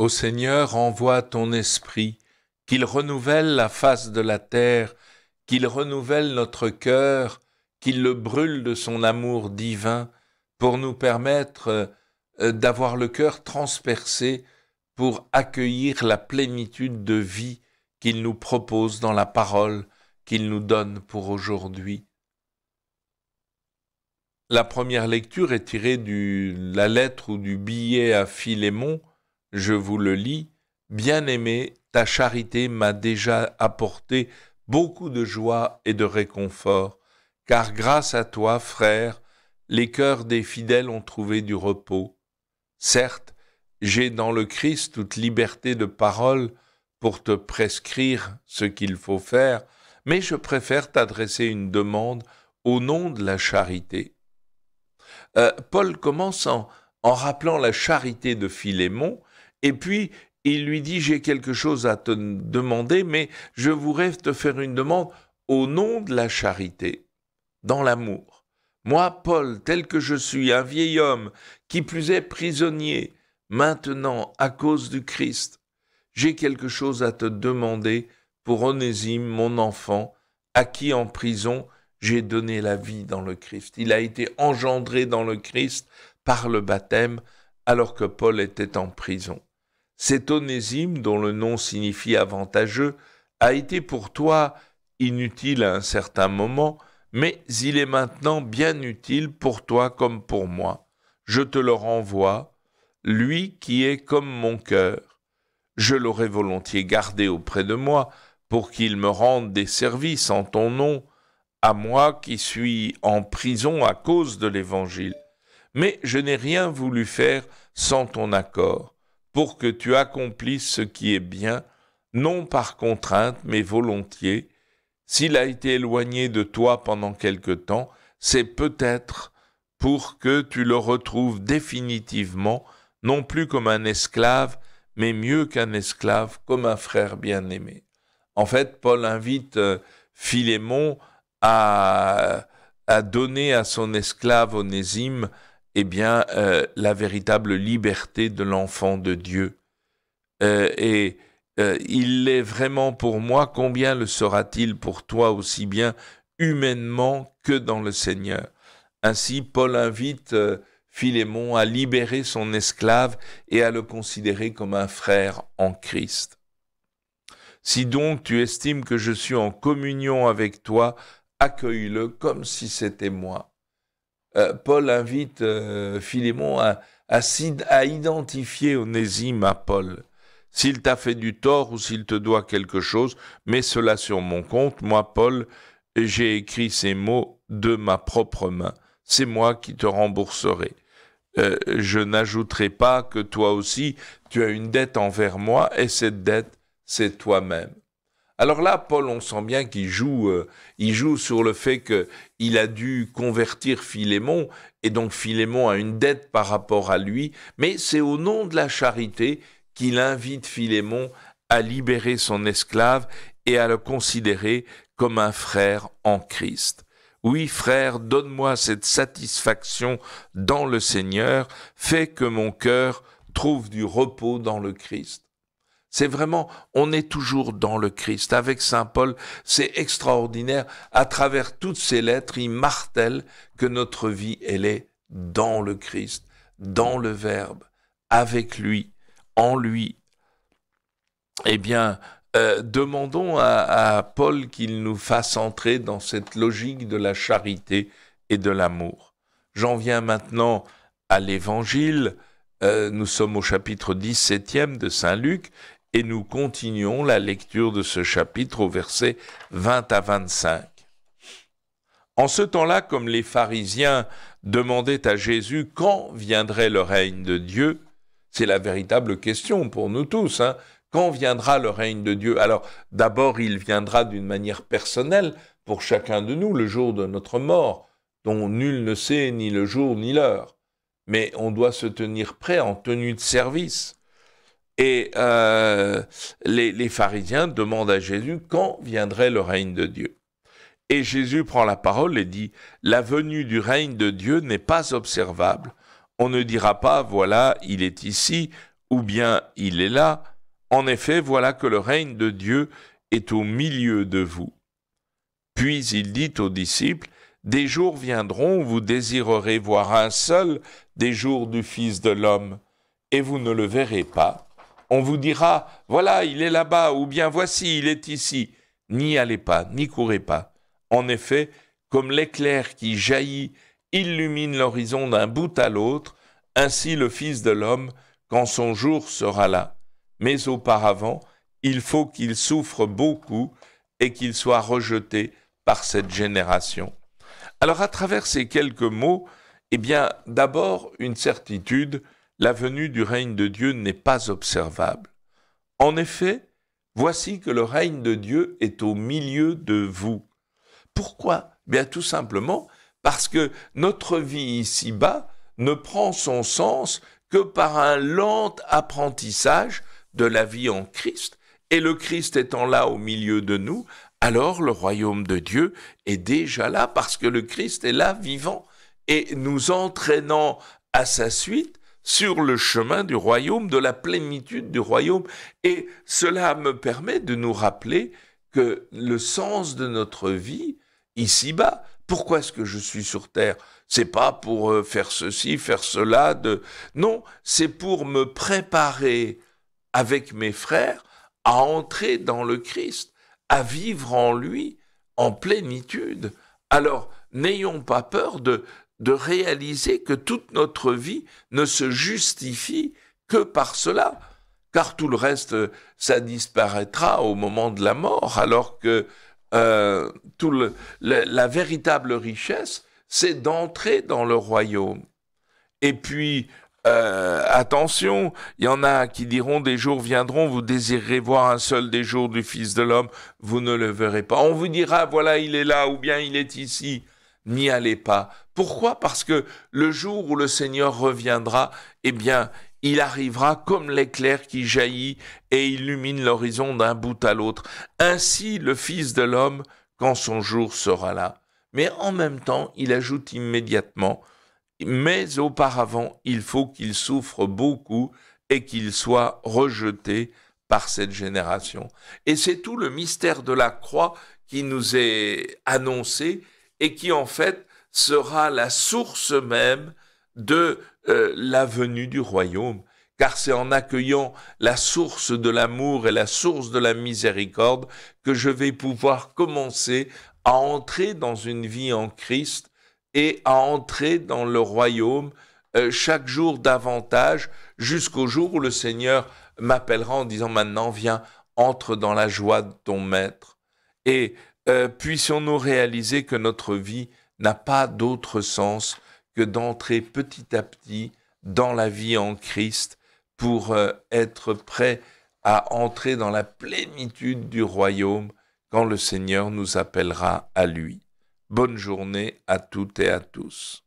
Ô Seigneur, envoie ton esprit, qu'il renouvelle la face de la terre, qu'il renouvelle notre cœur, qu'il le brûle de son amour divin, pour nous permettre d'avoir le cœur transpercé pour accueillir la plénitude de vie qu'il nous propose dans la parole qu'il nous donne pour aujourd'hui. La première lecture est tirée de la lettre ou du billet à Philémon. Je vous le lis. Bien-aimé, ta charité m'a déjà apporté beaucoup de joie et de réconfort, car grâce à toi, frère, les cœurs des fidèles ont trouvé du repos. Certes, j'ai dans le Christ toute liberté de parole pour te prescrire ce qu'il faut faire, mais je préfère t'adresser une demande au nom de la charité. Paul commence en rappelant la charité de Philémon, et puis il lui dit « J'ai quelque chose à te demander, mais je voudrais te faire une demande au nom de la charité, dans l'amour. Moi, Paul, tel que je suis, un vieil homme, qui plus est prisonnier, maintenant, à cause du Christ, j'ai quelque chose à te demander pour Onésime, mon enfant, à qui en prison j'ai donné la vie dans le Christ. Il a été engendré dans le Christ par le baptême, alors que Paul était en prison. Cet Onésime, dont le nom signifie avantageux, a été pour toi inutile à un certain moment, mais il est maintenant bien utile pour toi comme pour moi. Je te le renvoie, lui qui est comme mon cœur. Je l'aurais volontiers gardé auprès de moi pour qu'il me rende des services en ton nom, à moi qui suis en prison à cause de l'Évangile. Mais je n'ai rien voulu faire sans ton accord, pour que tu accomplisses ce qui est bien, non par contrainte, mais volontiers. S'il a été éloigné de toi pendant quelque temps, c'est peut-être pour que tu le retrouves définitivement, non plus comme un esclave, mais mieux qu'un esclave, comme un frère bien-aimé. En fait, Paul invite Philémon à donner à son esclave Onésime la véritable liberté de l'enfant de Dieu. Il l'est vraiment pour moi, combien le sera-t-il pour toi aussi bien humainement que dans le Seigneur. Ainsi, Paul invite Philémon à libérer son esclave et à le considérer comme un frère en Christ. Si donc tu estimes que je suis en communion avec toi, accueille-le comme si c'était moi. Paul invite Philémon à identifier Onésime à Paul. S'il t'a fait du tort ou s'il te doit quelque chose, mets cela sur mon compte. Moi, Paul, j'ai écrit ces mots de ma propre main. C'est moi qui te rembourserai. Je n'ajouterai pas que toi aussi, tu as une dette envers moi, et cette dette, c'est toi-même. Alors là, Paul, on sent bien qu'il joue sur le fait qu'il a dû convertir Philémon, et donc Philémon a une dette par rapport à lui, mais c'est au nom de la charité qu'il invite Philémon à libérer son esclave et à le considérer comme un frère en Christ. Oui, frère, donne-moi cette satisfaction dans le Seigneur, fais que mon cœur trouve du repos dans le Christ. C'est vraiment, on est toujours dans le Christ. Avec Saint Paul, c'est extraordinaire. À travers toutes ces lettres, il martèle que notre vie, elle est dans le Christ, dans le Verbe, avec lui, en lui. Eh bien, demandons à Paul qu'il nous fasse entrer dans cette logique de la charité et de l'amour. J'en viens maintenant à l'Évangile. Nous sommes au chapitre 17e de Saint Luc et nous continuons la lecture de ce chapitre au verset 20 à 25. En ce temps-là, comme les pharisiens demandaient à Jésus quand viendrait le règne de Dieu, c'est la véritable question pour nous tous, quand viendra le règne de Dieu? Alors, d'abord, il viendra d'une manière personnelle pour chacun de nous, le jour de notre mort, dont nul ne sait ni le jour ni l'heure. Mais on doit se tenir prêt en tenue de service. Et les pharisiens demandent à Jésus quand viendrait le règne de Dieu. Et Jésus prend la parole et dit « La venue du règne de Dieu n'est pas observable. On ne dira pas « Voilà, il est ici » ou bien il est là. En effet, voilà que le règne de Dieu est au milieu de vous. » Puis il dit aux disciples, « Des jours viendront où vous désirerez voir un seul des jours du Fils de l'homme, et vous ne le verrez pas. On vous dira, voilà, il est là-bas, ou bien voici, il est ici. N'y allez pas, n'y courez pas. En effet, comme l'éclair qui jaillit, illumine l'horizon d'un bout à l'autre, ainsi le Fils de l'homme, quand son jour sera là. Mais auparavant, il faut qu'il souffre beaucoup et qu'il soit rejeté par cette génération. » Alors, à travers ces quelques mots, eh bien, d'abord, une certitude, la venue du règne de Dieu n'est pas observable. En effet, voici que le règne de Dieu est au milieu de vous. Pourquoi ? Bien, tout simplement parce que notre vie ici-bas ne prend son sens que par un lent apprentissage de la vie en Christ. Et le Christ étant là au milieu de nous, alors le royaume de Dieu est déjà là parce que le Christ est là vivant et nous entraînant à sa suite sur le chemin du royaume, de la plénitude du royaume. Et cela me permet de nous rappeler que le sens de notre vie, ici-bas, pourquoi est-ce que je suis sur terre ? C'est pas pour faire ceci, faire cela, non, c'est pour me préparer avec mes frères à entrer dans le Christ, à vivre en lui, en plénitude. Alors, n'ayons pas peur de réaliser que toute notre vie ne se justifie que par cela, car tout le reste, ça disparaîtra au moment de la mort, alors que la véritable richesse, c'est d'entrer dans le royaume. Et puis, attention, il y en a qui diront, des jours viendront, vous désirerez voir un seul des jours du Fils de l'homme, vous ne le verrez pas. On vous dira, voilà, il est là, ou bien il est ici. N'y allez pas. Pourquoi ? Parce que le jour où le Seigneur reviendra, eh bien, il arrivera comme l'éclair qui jaillit et illumine l'horizon d'un bout à l'autre. Ainsi, le Fils de l'homme, quand son jour sera là. Mais en même temps, il ajoute immédiatement, mais auparavant, il faut qu'il souffre beaucoup et qu'il soit rejeté par cette génération. Et c'est tout le mystère de la croix qui nous est annoncé et qui en fait sera la source même de la venue du royaume. Car c'est en accueillant la source de l'amour et la source de la miséricorde que je vais pouvoir commencer à entrer dans une vie en Christ et à entrer dans le royaume chaque jour davantage, jusqu'au jour où le Seigneur m'appellera en disant « Maintenant, viens, entre dans la joie de ton Maître ». Et puissions-nous réaliser que notre vie n'a pas d'autre sens que d'entrer petit à petit dans la vie en Christ pour être prêt à entrer dans la plénitude du royaume quand le Seigneur nous appellera à lui. Bonne journée à toutes et à tous.